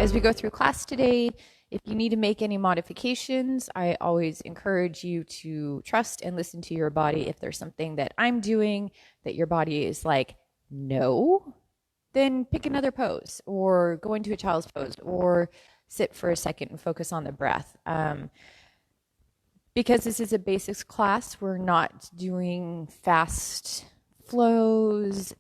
As we go through class today, if you need to make any modifications, I always encourage you to trust and listen to your body. If there's something that I'm doing that your body is like, no, then pick another pose or go into a child's pose or sit for a second and focus on the breath. Because this is a basics class, we're not doing fast flows.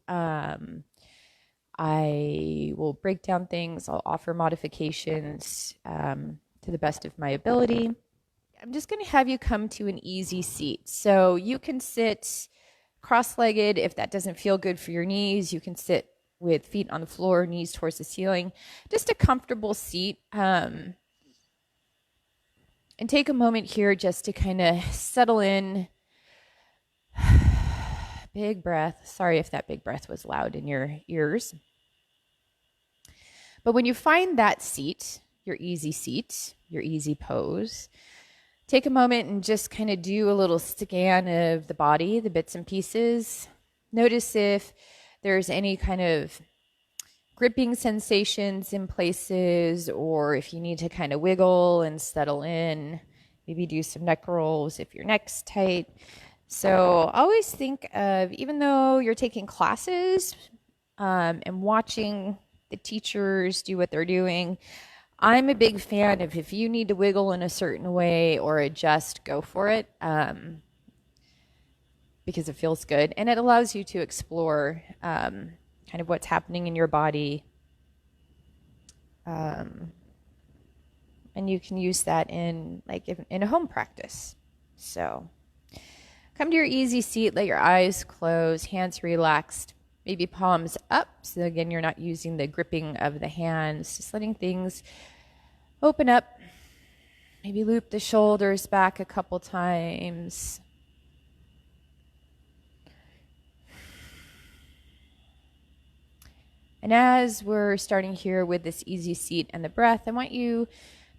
I will break down things. I'll offer modifications to the best of my ability. I'm just going to have you come to an easy seat. So you can sit cross-legged if that doesn't feel good for your knees. You can sit with feet on the floor, knees towards the ceiling. Just a comfortable seat. And take a moment here just to kind of settle in. Big breath. Sorry if that big breath was loud in your ears. But when you find that seat, your easy pose, take a moment and just kind of do a little scan of the body, the bits and pieces. Notice if there's any kind of gripping sensations in places, or if you need to kind of wiggle and settle in. Maybe do some neck rolls if your neck's tight. So always think of, even though you're taking classes and watching the teachers do what they're doing, I'm a big fan of, if you need to wiggle in a certain way or adjust, go for it, because it feels good and it allows you to explore kind of what's happening in your body. And you can use that in a home practice. So come to your easy seat, let your eyes close, hands relaxed, maybe palms up. So again, you're not using the gripping of the hands, just letting things open up. Maybe loop the shoulders back a couple times. And as we're starting here with this easy seat and the breath, I want you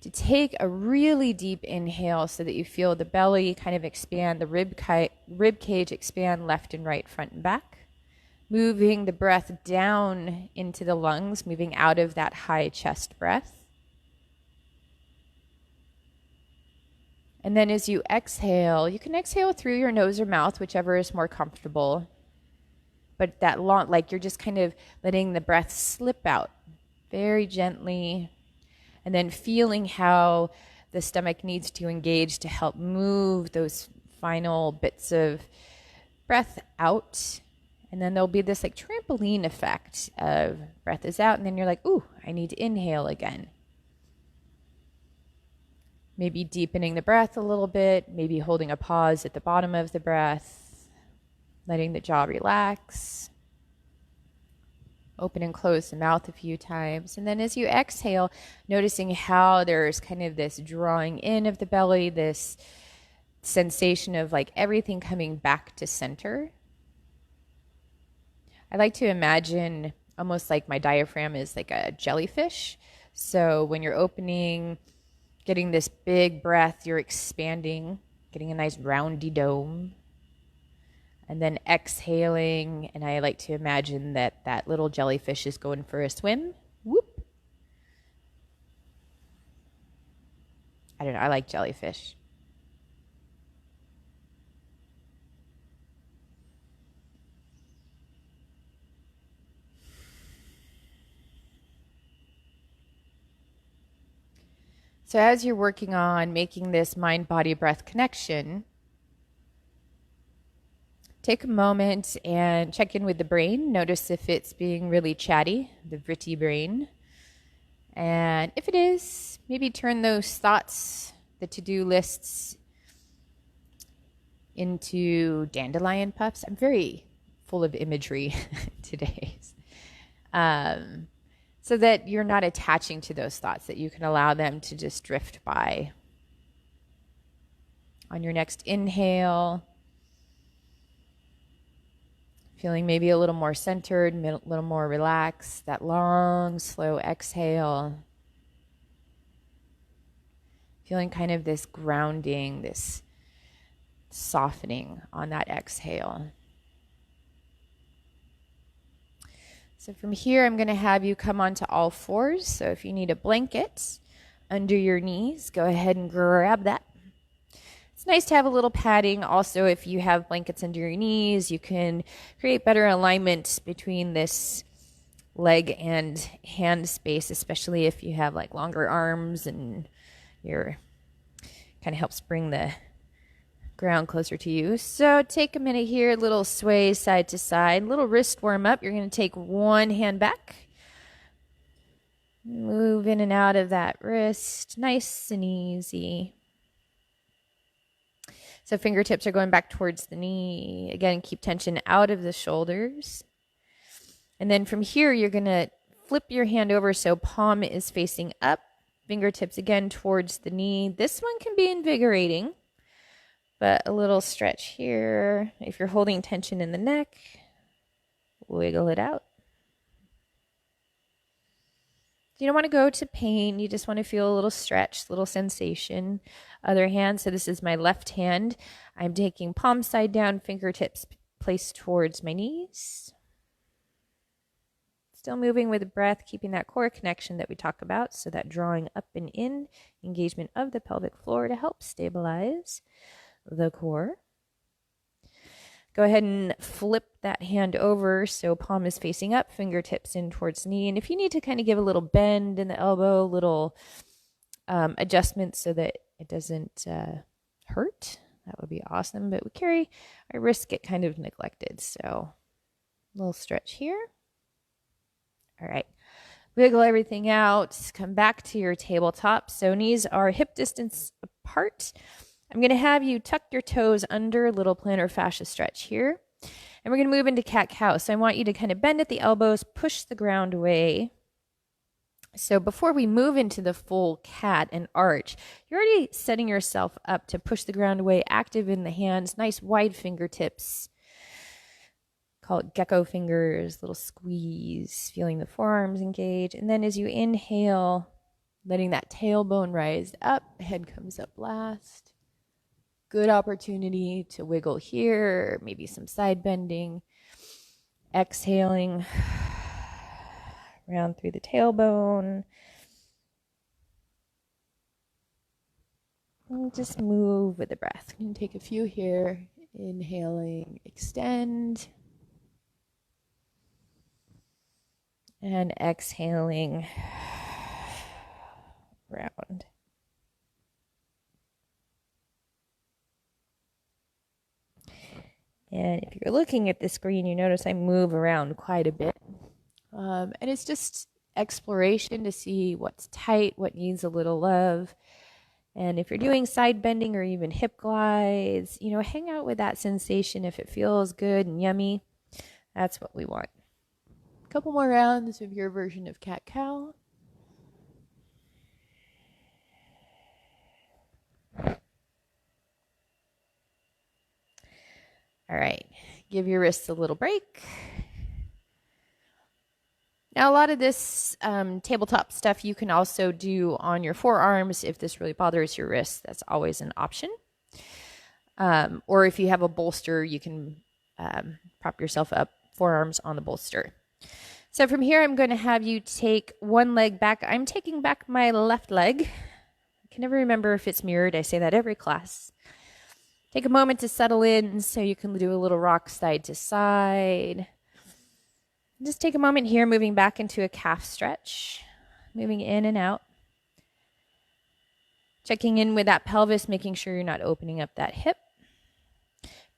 to take a really deep inhale so that you feel the belly kind of expand, the rib cage expand left and right, front and back. Moving the breath down into the lungs, moving out of that high chest breath. And then as you exhale, you can exhale through your nose or mouth, whichever is more comfortable. But that long, like you're just kind of letting the breath slip out very gently. And then feeling how the stomach needs to engage to help move those final bits of breath out. And then there'll be this like trampoline effect of breath is out, and then you're like, ooh, I need to inhale again. Maybe deepening the breath a little bit, maybe holding a pause at the bottom of the breath, letting the jaw relax. Open and close the mouth a few times. And then as you exhale, noticing how there's kind of this drawing in of the belly, this sensation of like everything coming back to center. I like to imagine almost like my diaphragm is like a jellyfish. So when you're opening, getting this big breath, you're expanding, getting a nice roundy dome. And then exhaling, and I like to imagine that that little jellyfish is going for a swim. Whoop. I don't know, I like jellyfish. So as you're working on making this mind-body-breath connection, take a moment and check in with the brain. Notice if it's being really chatty, the vritti brain. And if it is, maybe turn those thoughts, the to-do lists, into dandelion puffs. I'm very full of imagery today. So that you're not attaching to those thoughts, that you can allow them to just drift by. On your next inhale, feeling maybe a little more centered, a little more relaxed. That long, slow exhale. Feeling kind of this grounding, this softening on that exhale. So from here, I'm going to have you come onto all fours. So if you need a blanket under your knees, go ahead and grab that. It's nice to have a little padding. Also, if you have blankets under your knees, you can create better alignment between this leg and hand space, especially if you have like longer arms and your kind of helps bring the ground closer to you. So take a minute here, little sway side to side, little wrist warm up. You're going to take one hand back, move in and out of that wrist, nice and easy. So fingertips are going back towards the knee. Again, keep tension out of the shoulders. And then from here, you're going to flip your hand over so palm is facing up, fingertips again towards the knee. This one can be invigorating, but a little stretch here. If you're holding tension in the neck, wiggle it out. You don't want to go to pain. You just want to feel a little stretch, little sensation. Other hand, so this is my left hand. I'm taking palm side down, fingertips placed towards my knees. Still moving with the breath, keeping that core connection that we talk about. So that drawing up and in, engagement of the pelvic floor to help stabilize the core. Go ahead and flip that hand over so palm is facing up, fingertips in towards knee. And if you need to kind of give a little bend in the elbow, little adjustment so that it doesn't hurt, that would be awesome. But we carry our wrists get kind of neglected. So a little stretch here. All right. Wiggle everything out. Come back to your tabletop. So knees are hip distance apart. I'm going to have you tuck your toes under, little plantar fascia stretch here. And we're going to move into cat-cow. So I want you to kind of bend at the elbows, push the ground away. So before we move into the full cat and arch, you're already setting yourself up to push the ground away, active in the hands, nice wide fingertips. Call it gecko fingers, little squeeze, feeling the forearms engage. And then as you inhale, letting that tailbone rise up, head comes up last. Good opportunity to wiggle here, maybe some side bending. Exhaling, round through the tailbone. And just move with the breath. You can take a few here. Inhaling, extend. And exhaling, round. And if you're looking at the screen, you notice I move around quite a bit. And it's just exploration to see what's tight, what needs a little love. And if you're doing side bending or even hip glides, you know, hang out with that sensation. If it feels good and yummy, that's what we want. A couple more rounds of your version of cat-cow. All right, give your wrists a little break. Now, a lot of this tabletop stuff you can also do on your forearms if this really bothers your wrists. That's always an option. Or if you have a bolster, you can prop yourself up, forearms on the bolster. So from here, I'm going to have you take one leg back. I'm taking back my left leg. I can never remember if it's mirrored. I say that every class. Take a moment to settle in so you can do a little rock side to side. Just take a moment here, moving back into a calf stretch, moving in and out. Checking in with that pelvis, making sure you're not opening up that hip.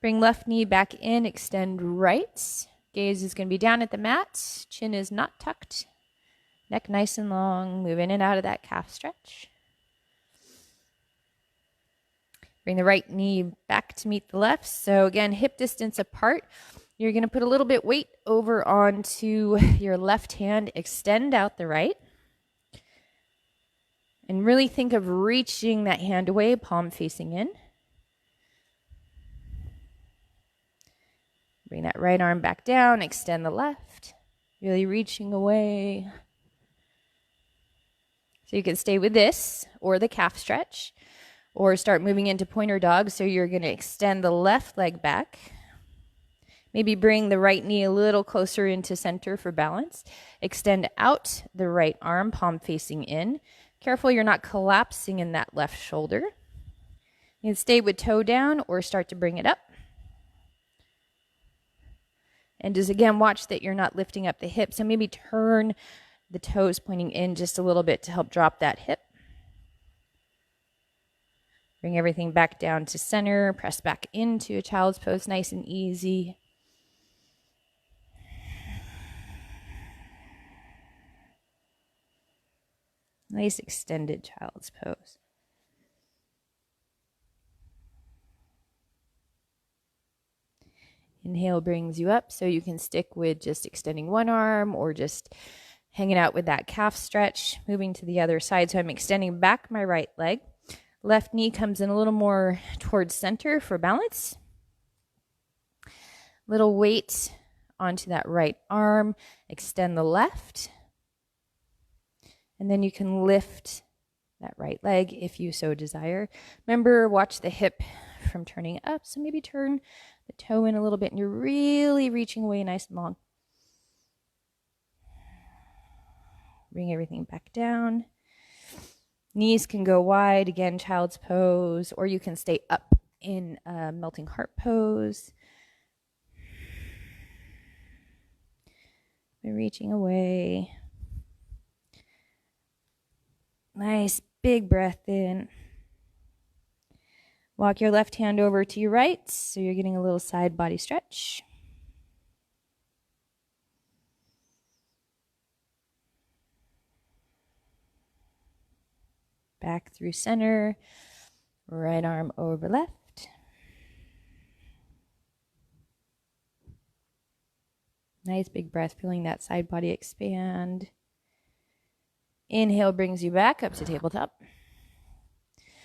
Bring left knee back in, extend right. Gaze is going to be down at the mat. Chin is not tucked. Neck nice and long. Move in and out of that calf stretch. Bring the right knee back to meet the left. So again, hip distance apart. You're going to put a little bit weight over onto your left hand. Extend out the right. And really think of reaching that hand away, palm facing in. Bring that right arm back down. Extend the left. Really reaching away. So you can stay with this or the calf stretch. Or start moving into pointer dog. So you're going to extend the left leg back. Maybe bring the right knee a little closer into center for balance. Extend out the right arm, palm facing in. Careful you're not collapsing in that left shoulder. You can stay with toe down or start to bring it up. And just again, watch that you're not lifting up the hip. So maybe turn the toes pointing in just a little bit to help drop that hip. Bring everything back down to center. Press back into a child's pose, nice and easy. Nice extended child's pose. Inhale brings you up, so you can stick with just extending one arm or just hanging out with that calf stretch. Moving to the other side, so I'm extending back my right leg. Left knee comes in a little more towards center for balance. Little weight onto that right arm. Extend the left. And then you can lift that right leg if you so desire. Remember, watch the hip from turning up. So maybe turn the toe in a little bit and you're really reaching away nice and long. Bring everything back down. Knees can go wide, again, child's pose, or you can stay up in a melting heart pose. We're reaching away. Nice big breath in. Walk your left hand over to your right, so you're getting a little side body stretch. Back through center, right arm over left. Nice big breath, feeling that side body expand. Inhale brings you back up to tabletop.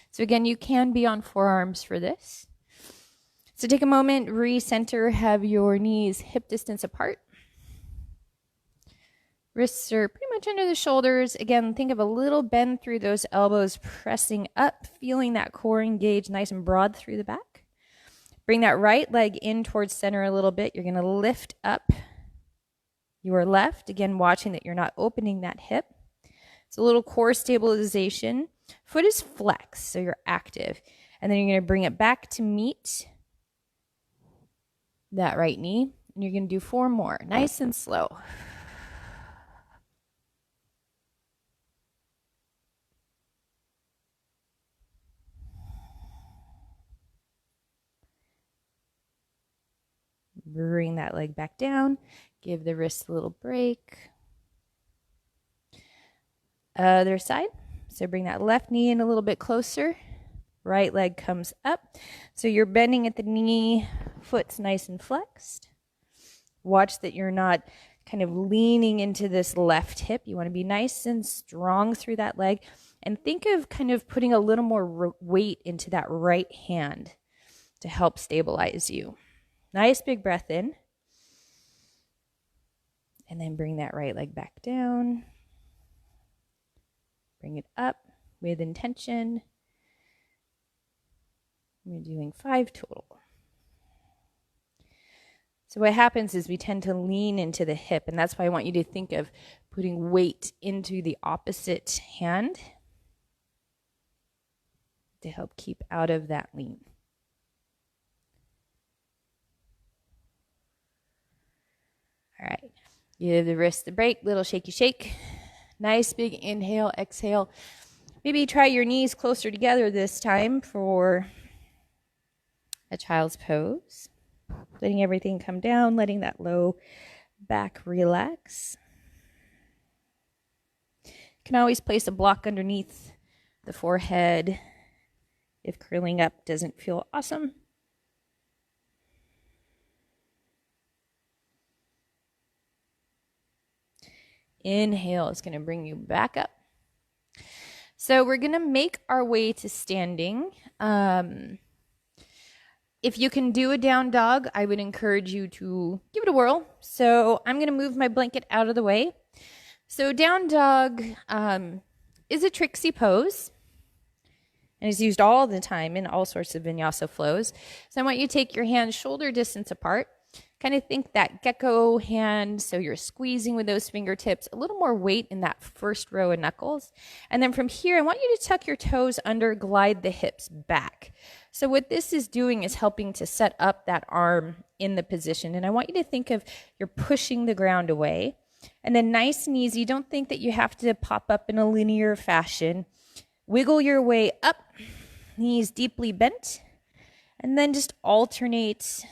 So again, you can be on forearms for this. So take a moment, recenter, have your knees hip distance apart. Wrists are pretty much under the shoulders. Again, think of a little bend through those elbows, pressing up, feeling that core engage nice and broad through the back. Bring that right leg in towards center a little bit. You're going to lift up your left. Again, watching that you're not opening that hip. It's a little core stabilization. Foot is flexed, so you're active. And then you're going to bring it back to meet that right knee. And you're going to do 4 more, nice and slow. Bring that leg back down. Give the wrist a little break. Other side. So bring that left knee in a little bit closer. Right leg comes up. So you're bending at the knee. Foot's nice and flexed. Watch that you're not kind of leaning into this left hip. You want to be nice and strong through that leg. And think of kind of putting a little more weight into that right hand to help stabilize you. Nice big breath in. And then bring that right leg back down. Bring it up with intention. We're doing 5 total. So what happens is we tend to lean into the hip, and that's why I want you to think of putting weight into the opposite hand to help keep out of that lean. All right, give the wrist a break, little shaky shake. Nice big inhale, exhale. Maybe try your knees closer together this time for a child's pose. Letting everything come down, letting that low back relax. You can always place a block underneath the forehead if curling up doesn't feel awesome. Inhale is going to bring you back up. So we're going to make our way to standing. If you can do a down dog, I would encourage you to give it a whirl. So I'm going to move my blanket out of the way. So down dog is a tricksy pose and is used all the time in all sorts of vinyasa flows. So I want you to take your hands shoulder distance apart. Kind of think that gecko hand, so you're squeezing with those fingertips, a little more weight in that first row of knuckles. And then from here, I want you to tuck your toes under, glide the hips back. So what this is doing is helping to set up that arm in the position. And I want you to think of you're pushing the ground away. And then nice and easy, don't think that you have to pop up in a linear fashion. Wiggle your way up, knees deeply bent, and then just alternate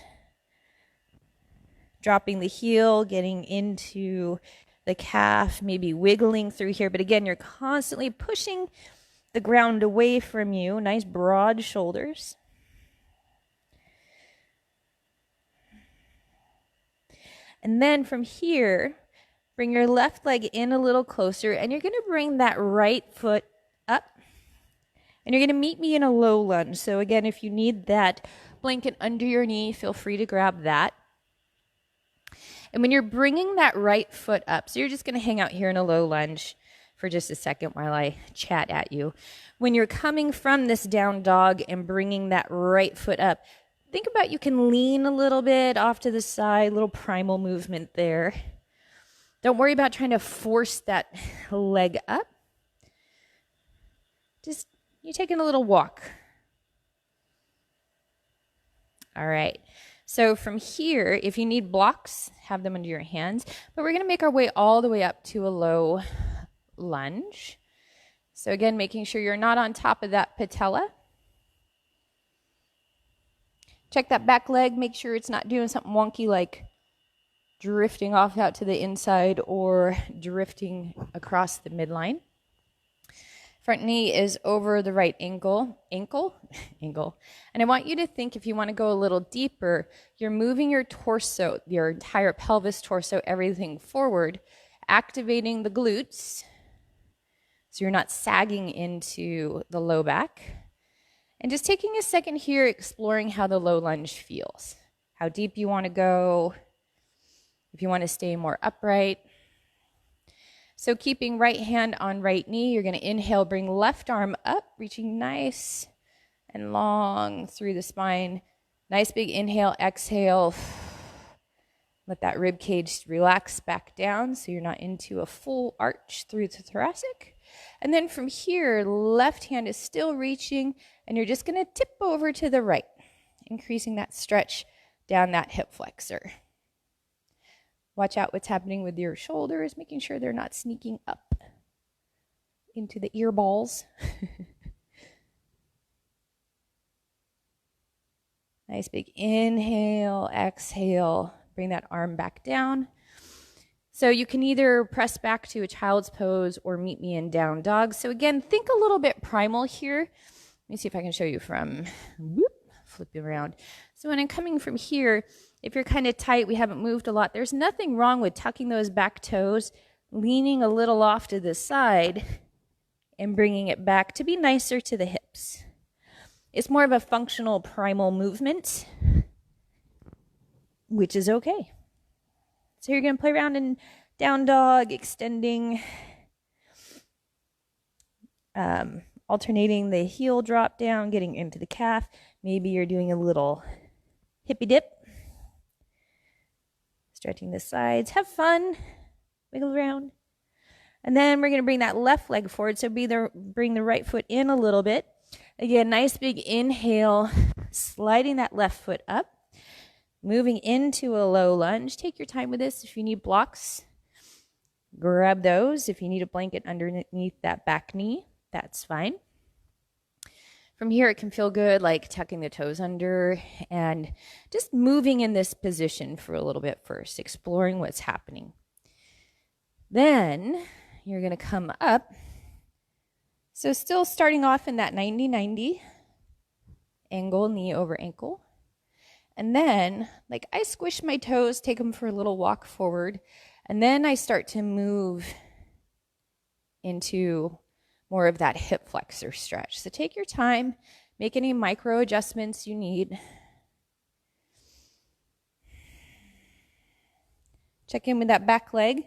dropping the heel, getting into the calf, maybe wiggling through here. But again, you're constantly pushing the ground away from you. Nice broad shoulders. And then from here, bring your left leg in a little closer, and you're going to bring that right foot up. And you're going to meet me in a low lunge. So again, if you need that blanket under your knee, feel free to grab that. And when you're bringing that right foot up, so you're just going to hang out here in a low lunge for just a second while I chat at you. When you're coming from this down dog and bringing that right foot up, think about you can lean a little bit off to the side, little primal movement there. Don't worry about trying to force that leg up. Just you're taking a little walk. All right. So from here, if you need blocks, have them under your hands. But we're going to make our way all the way up to a low lunge. So again, making sure you're not on top of that patella. Check that back leg. Make sure it's not doing something wonky like drifting off out to the inside or drifting across the midline. Front knee is over the right ankle. And I want you to think, if you want to go a little deeper, you're moving your torso, your entire pelvis, torso, everything forward, activating the glutes. So you're not sagging into the low back. And just taking a second here, exploring how the low lunge feels. How deep you want to go. If you want to stay more upright. So keeping right hand on right knee, you're going to inhale, bring left arm up, reaching nice and long through the spine. Nice big inhale, exhale. Let that rib cage relax back down so you're not into a full arch through the thoracic. And then from here, left hand is still reaching, and you're just going to tip over to the right, increasing that stretch down that hip flexor. Watch out what's happening with your shoulders, making sure they're not sneaking up into the ear balls. Nice big inhale, exhale, bring that arm back down. So you can either press back to a child's pose or meet me in down dog. So again, think a little bit primal here. Let me see if I can show you from, flipping around. So when I'm coming from here, if you're kind of tight, we haven't moved a lot, there's nothing wrong with tucking those back toes, leaning a little off to the side, and bringing it back to be nicer to the hips. It's more of a functional primal movement, which is okay. So you're going to play around in down dog, extending, alternating the heel drop down, getting into the calf. Maybe you're doing a little hippy dip. Stretching the sides. Have fun. Wiggle around. And then we're going to bring that left leg forward. So bring the right foot in a little bit. Again, nice big inhale. Sliding that left foot up. Moving into a low lunge. Take your time with this. If you need blocks, grab those. If you need a blanket underneath that back knee, that's fine. From here, it can feel good, like tucking the toes under and just moving in this position for a little bit first, exploring what's happening. Then you're going to come up. So still starting off in that 90-90 angle, knee over ankle. And then, like, I squish my toes, take them for a little walk forward, and then I start to move into more of that hip flexor stretch. So take your time, make any micro adjustments you need. Check in with that back leg.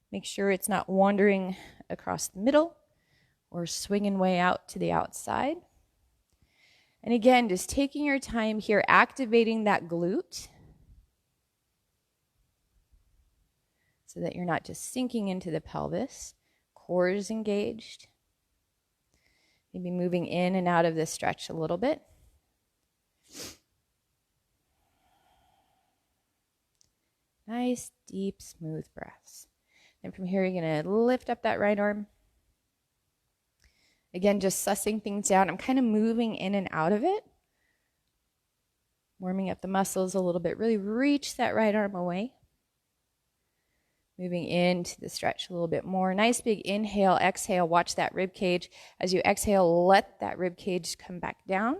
Make sure it's not wandering across the middle or swinging way out to the outside. And again, just taking your time here, activating that glute. so that you're not just sinking into the pelvis. Core is engaged. Maybe moving in and out of this stretch a little bit. Nice, deep, smooth breaths. And from here, you're going to lift up that right arm. Again, just sussing things out. I'm kind of moving in and out of it. Warming up the muscles a little bit. Really reach that right arm away. Moving into the stretch a little bit more. Nice big inhale, exhale. Watch that rib cage. As you exhale, let that rib cage come back down.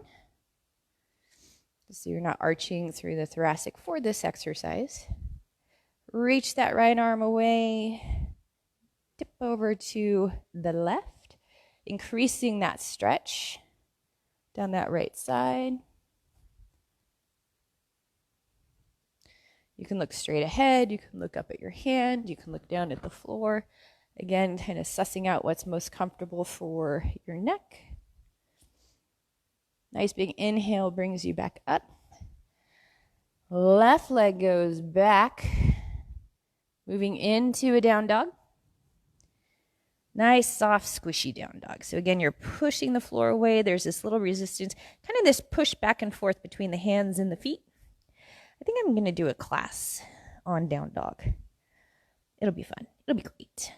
So you're not arching through the thoracic for this exercise. Reach that right arm away. Dip over to the left. Increasing that stretch down that right side. You can look straight ahead. You can look up at your hand. You can look down at the floor. Again, kind of sussing out what's most comfortable for your neck. Nice big inhale brings you back up. Left leg goes back. Moving into a down dog. Nice, soft, squishy down dog. So again, you're pushing the floor away. There's this little resistance, kind of this push back and forth between the hands and the feet. I think I'm going to do a class on down dog. It'll be fun. It'll be great.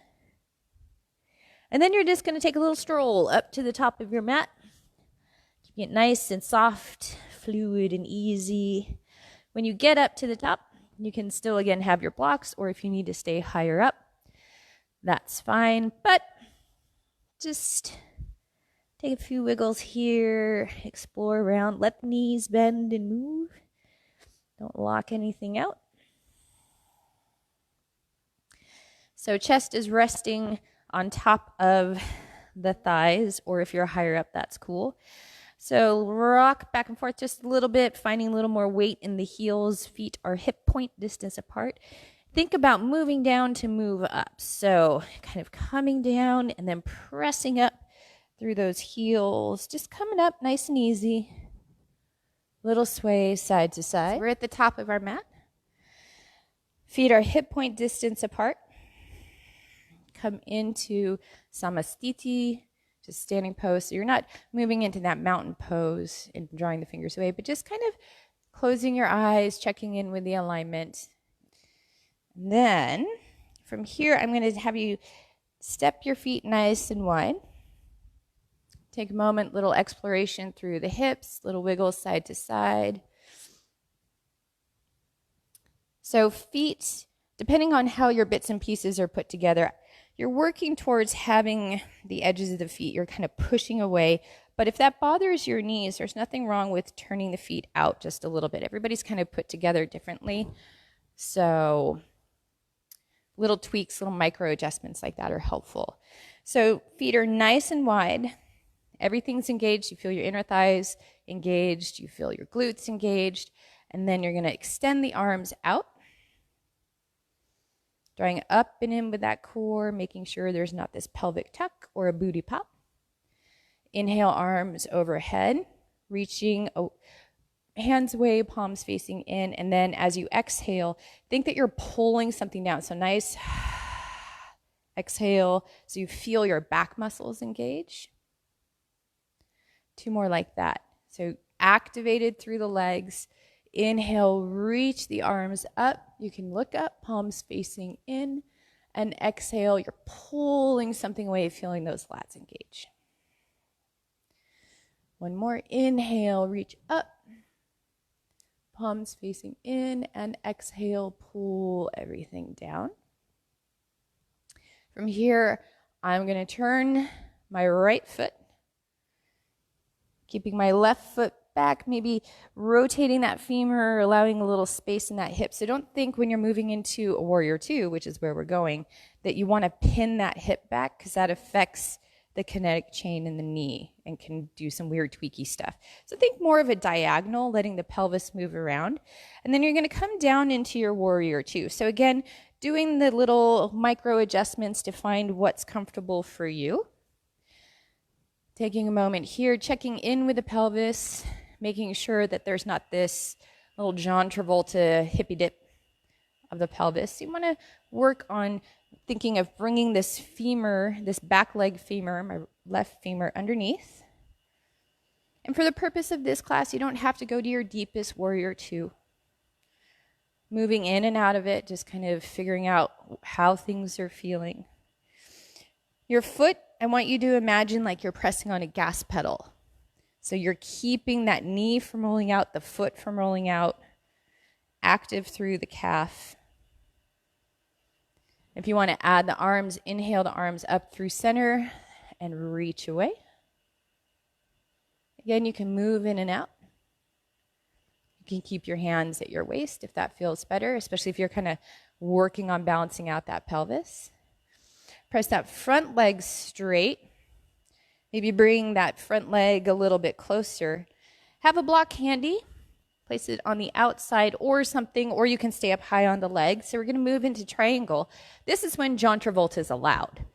And then you're just going to take a little stroll up to the top of your mat. Keeping it nice and soft, fluid, and easy. When you get up to the top, you can still, again, have your blocks, or if you need to stay higher up, that's fine. But just take a few wiggles here, explore around, let the knees bend and move. Don't lock anything out. So chest is resting on top of the thighs, or if you're higher up, that's cool. So rock back and forth just a little bit, finding a little more weight in the heels. Feet are hip point distance apart. Think about moving down to move up. So kind of coming down and then pressing up through those heels. Just coming up nice and easy. Little sway side to side. So we're at the top of our mat. Feet are hip point distance apart. Come into Samastiti, just standing pose. So you're not moving into that mountain pose and drawing the fingers away, but just kind of closing your eyes, checking in with the alignment. And then from here, I'm going to have you step your feet nice and wide. Take a moment, little exploration through the hips, little wiggles side to side. So feet, depending on how your bits and pieces are put together, you're working towards having the edges of the feet. You're kind of pushing away. But if that bothers your knees, there's nothing wrong with turning the feet out just a little bit. Everybody's kind of put together differently. So little tweaks, little micro adjustments like that are helpful. So feet are nice and wide. Everything's engaged. You feel your inner thighs engaged. You feel your glutes engaged. And then you're going to extend the arms out. Drawing up and in with that core, making sure there's not this pelvic tuck or a booty pop. Inhale, arms overhead, reaching hands away, palms facing in. And then as you exhale, think that you're pulling something down. So nice exhale, so you feel your back muscles engage. Two more like that. So activated through the legs. Inhale, reach the arms up. You can look up, palms facing in. And exhale, you're pulling something away, feeling those lats engage. One more. Inhale, reach up. Palms facing in. And exhale, pull everything down. From here, I'm going to turn my right foot, keeping my left foot back, maybe rotating that femur, allowing a little space in that hip. So don't think when you're moving into a warrior two, which is where we're going, that you want to pin that hip back, because that affects the kinetic chain in the knee and can do some weird tweaky stuff. So think more of a diagonal, letting the pelvis move around. And then you're going to come down into your warrior two. So again, doing the little micro adjustments to find what's comfortable for you. Taking a moment here, checking in with the pelvis, making sure that there's not this little John Travolta hippie dip of the pelvis. You want to work on thinking of bringing this femur, this back leg femur, my left femur underneath. And for the purpose of this class, you don't have to go to your deepest warrior two. Moving in and out of it, just kind of figuring out how things are feeling. Your foot, I want you to imagine like you're pressing on a gas pedal. So you're keeping that knee from rolling out, the foot from rolling out, active through the calf. If you want to add the arms, inhale the arms up through center and reach away. Again, you can move in and out. You can keep your hands at your waist if that feels better, especially if you're kind of working on balancing out that pelvis. Press that front leg straight. Maybe bring that front leg a little bit closer. Have a block handy. Place it on the outside or something, or you can stay up high on the leg. So we're going to move into triangle. This is when John Travolta is allowed.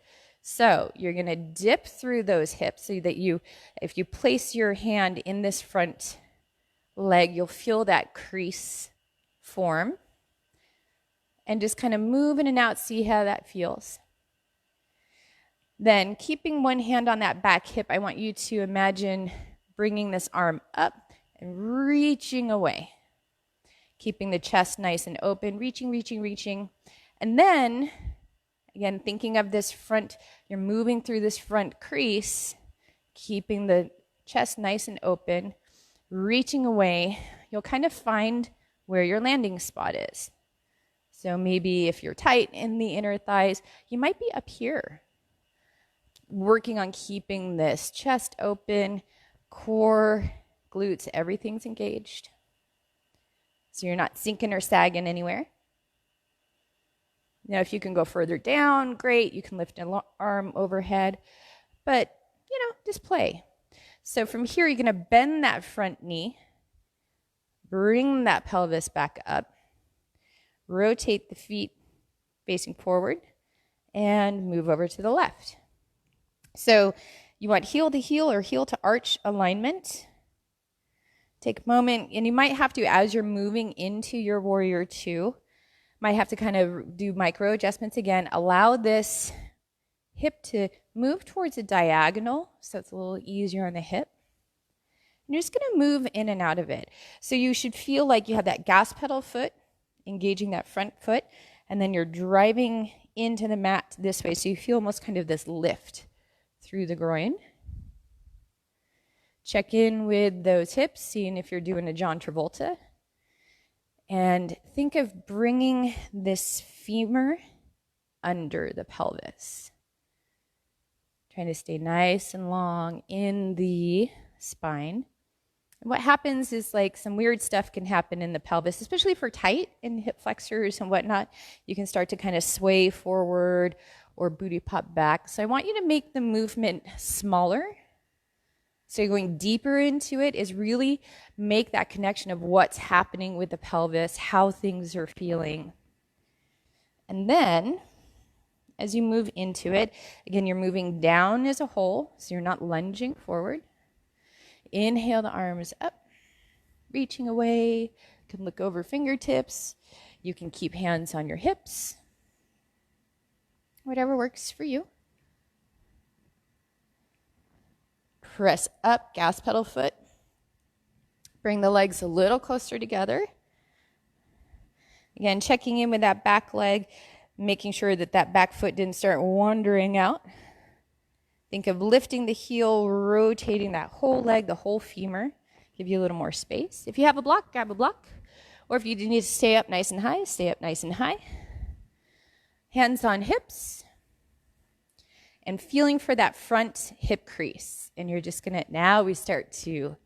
So you're going to dip through those hips so that if you place your hand in this front leg, you'll feel that crease form. And just kind of move in and out, see how that feels. Then keeping one hand on that back hip, I want you to imagine bringing this arm up and reaching away. Keeping the chest nice and open, reaching, reaching, reaching. And then, again, thinking of this front, you're moving through this front crease, keeping the chest nice and open, reaching away. You'll kind of find where your landing spot is. So maybe if you're tight in the inner thighs, you might be up here. Working on keeping this chest open, core, glutes, everything's engaged. So you're not sinking or sagging anywhere. Now, if you can go further down, great. You can lift an arm overhead. But, just play. So from here, you're going to bend that front knee. Bring that pelvis back up. Rotate the feet facing forward. And move over to the left. So you want heel to heel or heel to arch alignment. Take a moment, and you might have to, as you're moving into your warrior two, might have to kind of do micro adjustments again. Allow this hip to move towards a diagonal, so it's a little easier on the hip. And you're just going to move in and out of it. So you should feel like you have that gas pedal foot, engaging that front foot, and then you're driving into the mat this way, so you feel almost kind of this lift through the groin. Check in with those hips, seeing if you're doing a John Travolta. And think of bringing this femur under the pelvis. Trying to stay nice and long in the spine. And what happens is like some weird stuff can happen in the pelvis, especially for tight in hip flexors and whatnot. You can start to kind of sway forward or booty pop back. So I want you to make the movement smaller. So you're going deeper into it is really make that connection of what's happening with the pelvis, how things are feeling. And then as you move into it, again, you're moving down as a whole, so you're not lunging forward. Inhale the arms up, reaching away. You can look over fingertips. You can keep hands on your hips. Whatever works for you. Press up, gas pedal foot. Bring the legs a little closer together. Again, checking in with that back leg, making sure that that back foot didn't start wandering out. Think of lifting the heel, rotating that whole leg, the whole femur. Give you a little more space. If you have a block, grab a block. Or if you need to stay up nice and high, stay up nice and high. Hands on hips. And feeling for that front hip crease. And you're just going to, now we start to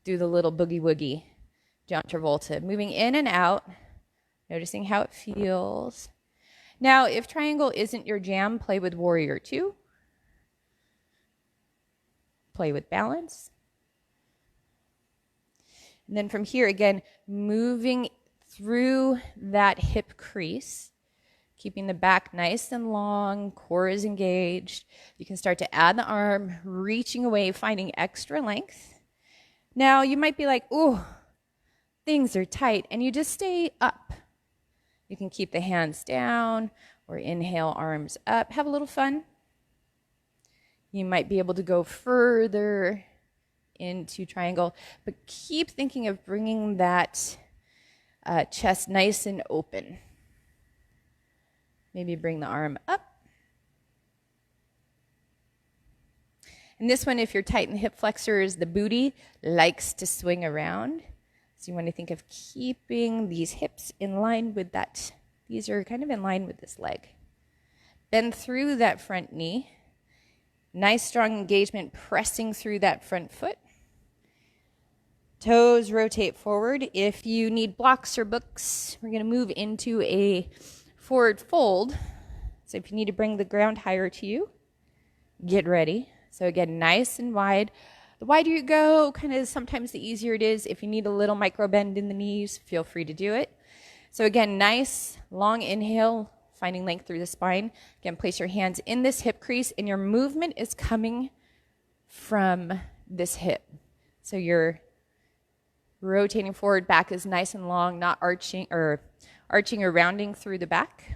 do the little boogie woogie, John Travolta. Moving in and out, noticing how it feels. Now, if triangle isn't your jam, play with warrior two. Play with balance. And then from here, again, moving through that hip crease. Keeping the back nice and long, core is engaged. You can start to add the arm, reaching away, finding extra length. Now, you might be like, ooh, things are tight, and you just stay up. You can keep the hands down, Or inhale, arms up. Have a little fun. You might be able to go further into triangle, but keep thinking of bringing that chest nice and open. Maybe bring the arm up. And this one, if you're tight in the hip flexors, the booty likes to swing around. So you want to think of keeping these hips in line with that. These are kind of in line with this leg. Bend through that front knee. Nice strong engagement pressing through that front foot. Toes rotate forward. If you need blocks or books, we're going to move into a forward fold. So if you need to bring the ground higher to you, get ready. So again, nice and wide. The wider you go, kind of sometimes the easier it is. If you need a little micro bend in the knees, feel free to do it. So again, nice long inhale, finding length through the spine. Again, place your hands in this hip crease, and your movement is coming from this hip. So you're rotating forward, back is nice and long, not arching or rounding through the back.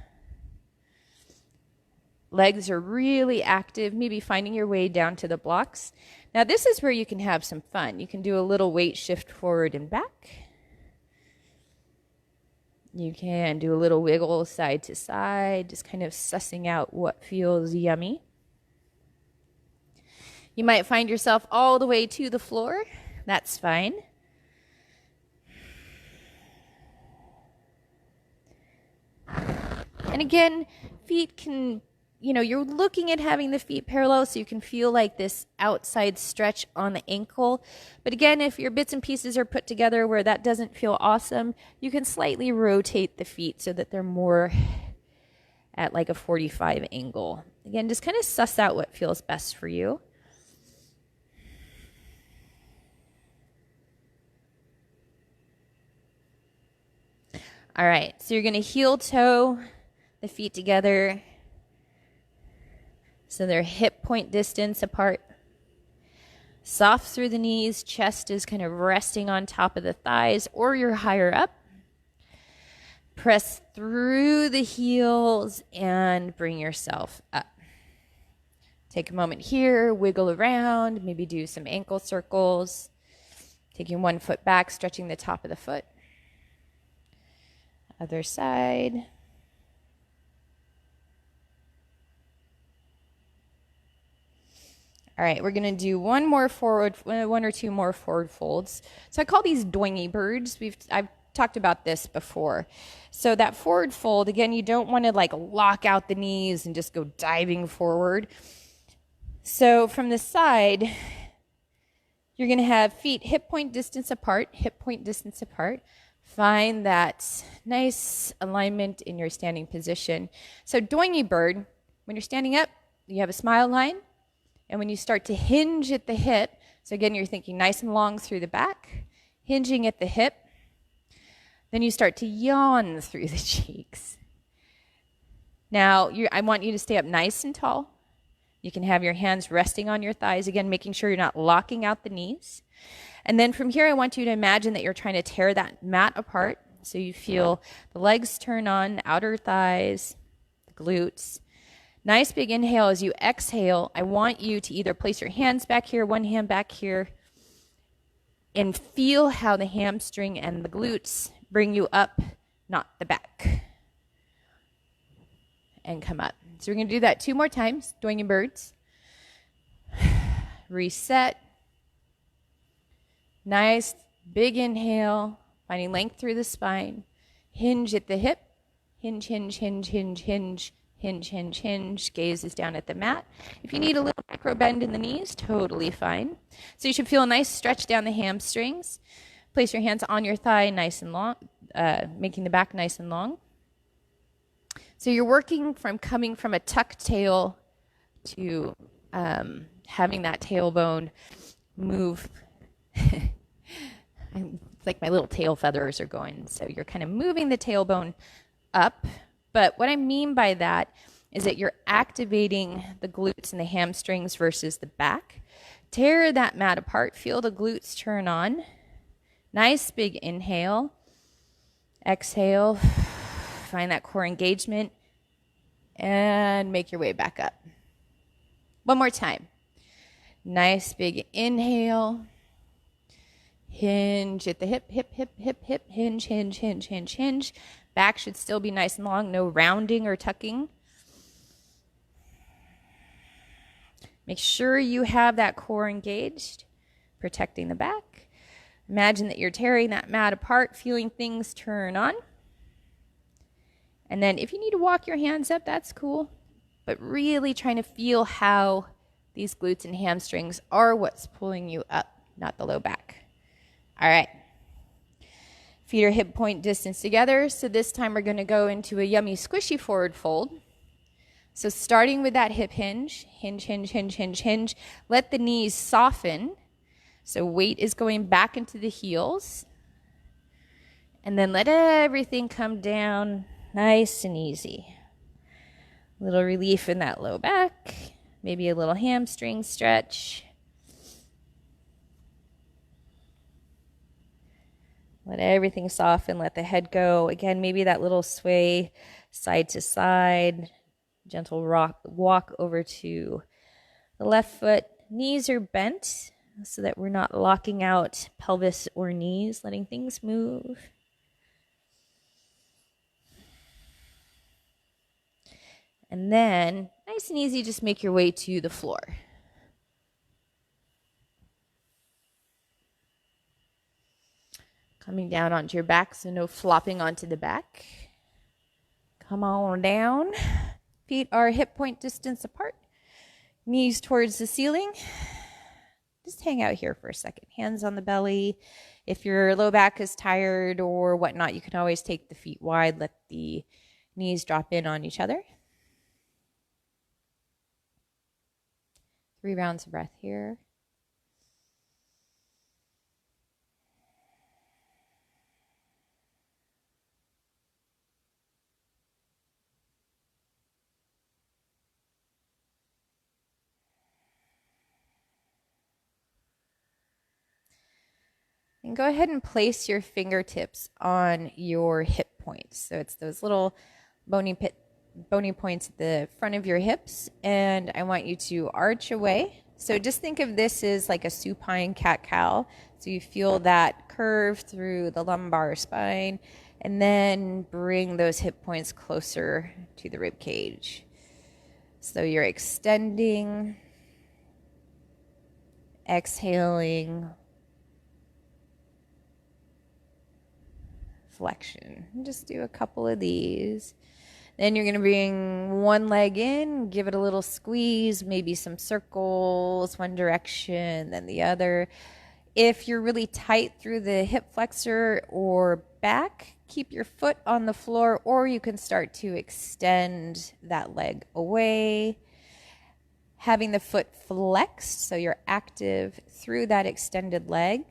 Legs are really active, maybe finding your way down to the blocks. Now this is where you can have some fun. You can do a little weight shift forward and back. You can do a little wiggle side to side, just kind of sussing out what feels yummy. You might find yourself all the way to the floor. That's fine. And again, feet can, you're looking at having the feet parallel so you can feel like this outside stretch on the ankle. But again, if your bits and pieces are put together where that doesn't feel awesome, you can slightly rotate the feet so that they're more at like a 45 angle. Again, just kind of suss out what feels best for you. All right, so you're going to heel toe the feet together so they're hip point distance apart. Soft through the knees, chest is kind of resting on top of the thighs, or you're higher up. Press through the heels and bring yourself up. Take a moment here, wiggle around, maybe do some ankle circles. Taking one foot back, stretching the top of the foot. Other side. All right, we're going to do one or two more forward folds. So I call these doingy birds. I've talked about this before. So that forward fold, again, you don't want to like lock out the knees and just go diving forward. So from the side, you're going to have feet hip point distance apart, Find that nice alignment in your standing position. So doingy bird, when you're standing up, you have a smile line. And when you start to hinge at the hip, so again, you're thinking nice and long through the back, hinging at the hip, then you start to yawn through the cheeks. Now, I want you to stay up nice and tall. You can have your hands resting on your thighs, again, making sure you're not locking out the knees. And then from here, I want you to imagine that you're trying to tear that mat apart. So you feel the legs turn on, outer thighs, the glutes. Nice big inhale. As you exhale, I want you to either place your hands back here, one hand back here, and feel how the hamstring and the glutes bring you up, not the back. And come up. So we're going to do that 2 more times, doingy birds. Reset. Nice big inhale, finding length through the spine. Hinge at the hip. Hinge, hinge, hinge, hinge, hinge. Hinge, hinge, hinge. Gaze is down at the mat. If you need a little micro bend in the knees, totally fine. So you should feel a nice stretch down the hamstrings. Place your hands on your thigh, nice and long, making the back nice and long. So you're working from coming from a tucked tail to having that tailbone move. It's like my little tail feathers are going. So you're kind of moving the tailbone up. But what I mean by that is that you're activating the glutes and the hamstrings versus the back. Tear that mat apart. Feel the glutes turn on. Nice big inhale. Exhale. Find that core engagement. And make your way back up. One more time. Nice big inhale. Hinge at the hip, hip, hip, hip, hip. Hinge, hinge, hinge, hinge, hinge. Back should still be nice and long. No rounding or tucking. Make sure you have that core engaged, protecting the back. Imagine that you're tearing that mat apart, feeling things turn on. And then if you need to walk your hands up, that's cool. But really trying to feel how these glutes and hamstrings are what's pulling you up, not the low back. All right. Feet are hip point distance together. So this time we're going to go into a yummy squishy forward fold. So starting with that hip hinge, hinge, hinge, hinge, hinge, hinge. Let the knees soften. So weight is going back into the heels. And then let everything come down nice and easy. A little relief in that low back. Maybe a little hamstring stretch. Let everything soften. Let the head go. Again, maybe that little sway side to side. Gentle walk over to the left foot. Knees are bent so that we're not locking out pelvis or knees, letting things move. And then, nice and easy, just make your way to the floor. Coming down onto your back, so no flopping onto the back. Come on down. Feet are hip point distance apart. Knees towards the ceiling. Just hang out here for a second. Hands on the belly. If your low back is tired or whatnot, you can always take the feet wide. Let the knees drop in on each other. 3 rounds of breath here. And go ahead and place your fingertips on your hip points. So it's those little bony points at the front of your hips. And I want you to arch away. So just think of this as like a supine cat-cow. So you feel that curve through the lumbar spine. And then bring those hip points closer to the rib cage. So you're extending, exhaling, flexion. Just do a couple of these. Then you're going to bring one leg in, give it a little squeeze, maybe some circles, one direction, then the other. If you're really tight through the hip flexor or back, keep your foot on the floor, or you can start to extend that leg away. Having the foot flexed, so you're active through that extended leg.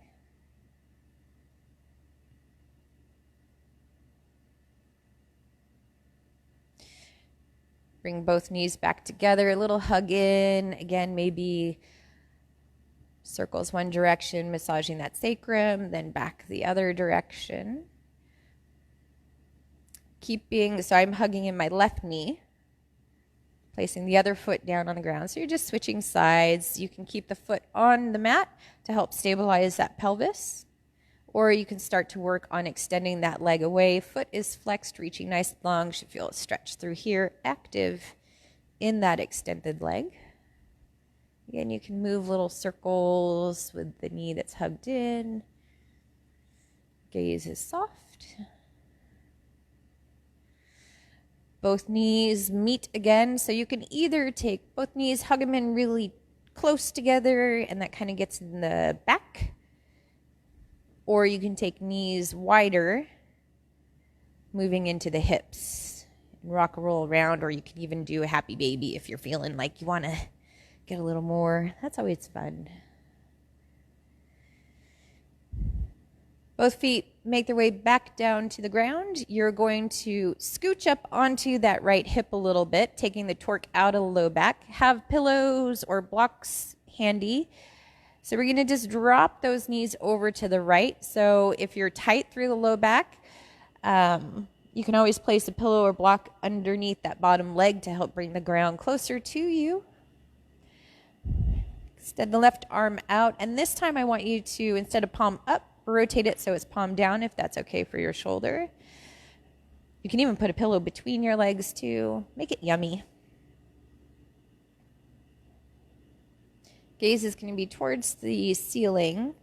Bring both knees back together, a little hug in. Again, maybe circles one direction, massaging that sacrum, then back the other direction. So I'm hugging in my left knee, placing the other foot down on the ground. So you're just switching sides. You can keep the foot on the mat to help stabilize that pelvis. Or you can start to work on extending that leg away. Foot is flexed, reaching nice and long. Should feel it stretch through here. Active in that extended leg. Again, you can move little circles with the knee that's hugged in. Gaze is soft. Both knees meet again. So you can either take both knees, hug them in really close together, and that kind of gets in the back. Or you can take knees wider, moving into the hips, and rock and roll around, or you can even do a happy baby if you're feeling like you want to get a little more. That's always fun. Both feet make their way back down to the ground. You're going to scooch up onto that right hip a little bit, taking the torque out of the low back. Have pillows or blocks handy. So we're going to just drop those knees over to the right. So if you're tight through the low back, You can always place a pillow or block underneath that bottom leg to help bring the ground closer to you. Extend the left arm out, and this time I want you to, instead of palm up, rotate it so it's palm down if that's okay for your shoulder. You can even put a pillow between your legs too. Make it yummy. Gaze is going to be towards the ceiling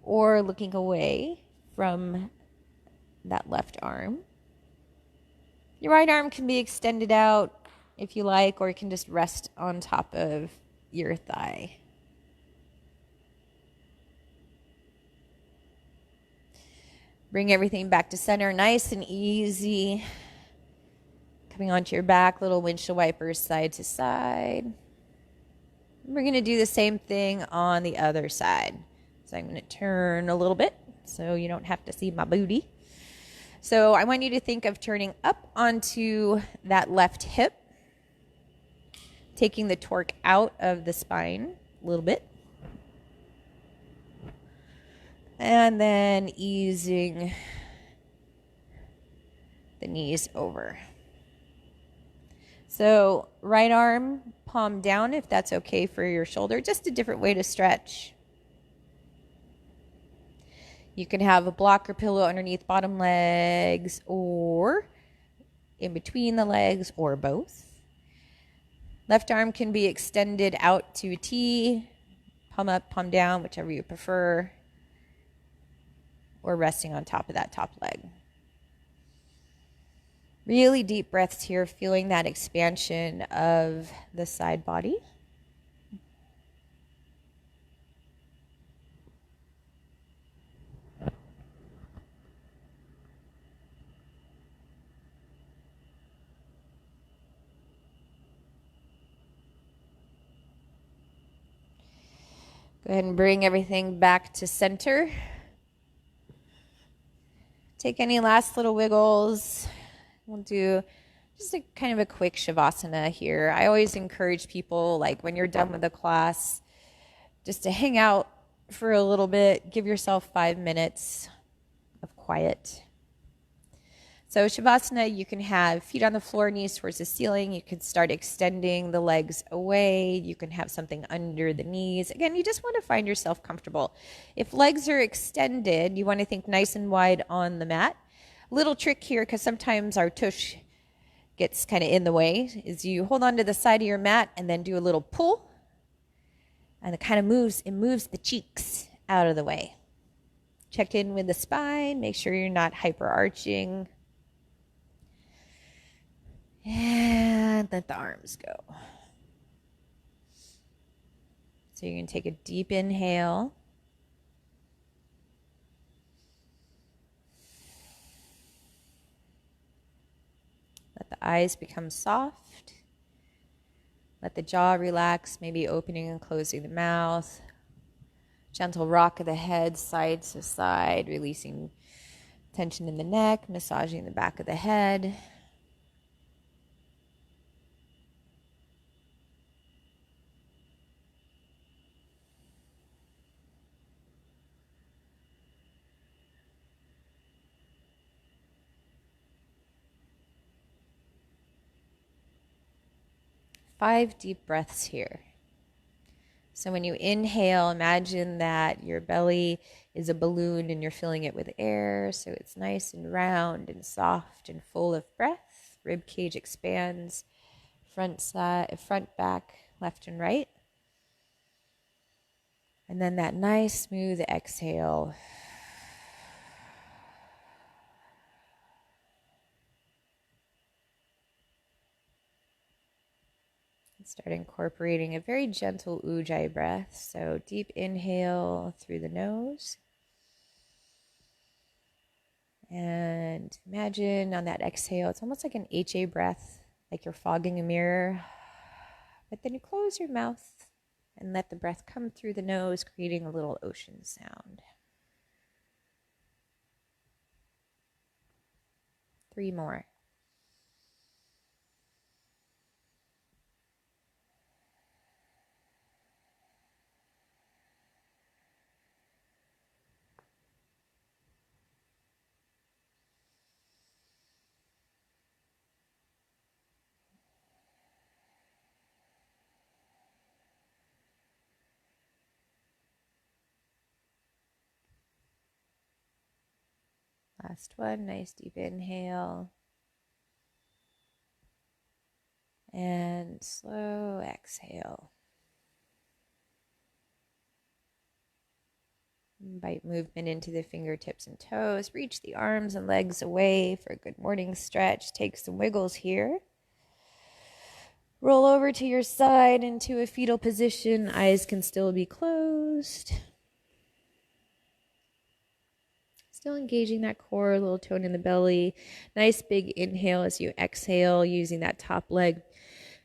or looking away from that left arm. Your right arm can be extended out if you like, or it can just rest on top of your thigh. Bring everything back to center, nice and easy. Coming onto your back, little windshield wipers side to side. We're going to do the same thing on the other side. So I'm going to turn a little bit so you don't have to see my booty. So I want you to think of turning up onto that left hip, taking the torque out of the spine a little bit, and then easing the knees over. So right arm, palm down if that's okay for your shoulder, just a different way to stretch. You can have a block or pillow underneath bottom legs or in between the legs or both. Left arm can be extended out to a T, palm up, palm down, whichever you prefer, or resting on top of that top leg. Really deep breaths here, feeling that expansion of the side body. Go ahead and bring everything back to center. Take any last little wiggles. We'll do just a kind of a quick Shavasana here. I always encourage people, like when you're done with the class, just to hang out for a little bit. Give yourself 5 minutes of quiet. So Shavasana, you can have feet on the floor, knees towards the ceiling. You can start extending the legs away. You can have something under the knees. Again, you just want to find yourself comfortable. If legs are extended, you want to think nice and wide on the mat. Little trick here, because sometimes our tush gets kind of in the way, is you hold on to the side of your mat and then do a little pull. And it kind of moves the cheeks out of the way. Check in with the spine. Make sure you're not hyper-arching. And let the arms go. So you're going to take a deep inhale. Let the eyes become soft. Let the jaw relax, maybe opening and closing the mouth. Gentle rock of the head side to side, releasing tension in the neck, massaging the back of the head. Five deep breaths here. So when you inhale, imagine that your belly is a balloon and you're filling it with air. So it's nice and round and soft and full of breath. Rib cage expands, front, back, left and right. And then that nice smooth exhale. Start incorporating a very gentle ujjayi breath. So deep inhale through the nose. And imagine on that exhale, it's almost like an HA breath, like you're fogging a mirror. But then you close your mouth and let the breath come through the nose, creating a little ocean sound. 3 more. Last one, nice deep inhale. And slow exhale. Invite movement into the fingertips and toes. Reach the arms and legs away for a good morning stretch. Take some wiggles here. Roll over to your side into a fetal position. Eyes can still be closed. Still engaging that core, a little tone in the belly. Nice big inhale as you exhale, using that top leg,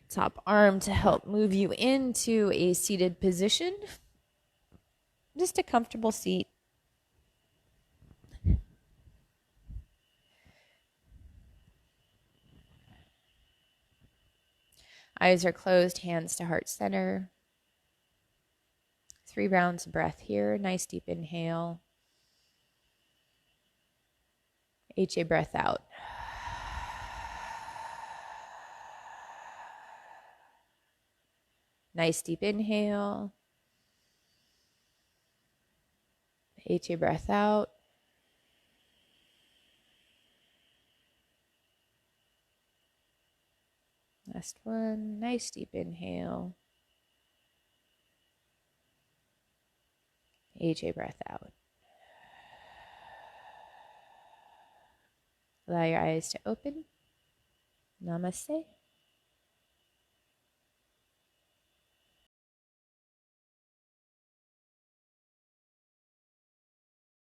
top arm to help move you into a seated position. Just a comfortable seat. Eyes are closed, hands to heart center. 3 rounds of breath here. Nice deep inhale. HA breath out. Nice deep inhale. HA breath out. Last one. Nice deep inhale. HA breath out. Allow your eyes to open. Namaste.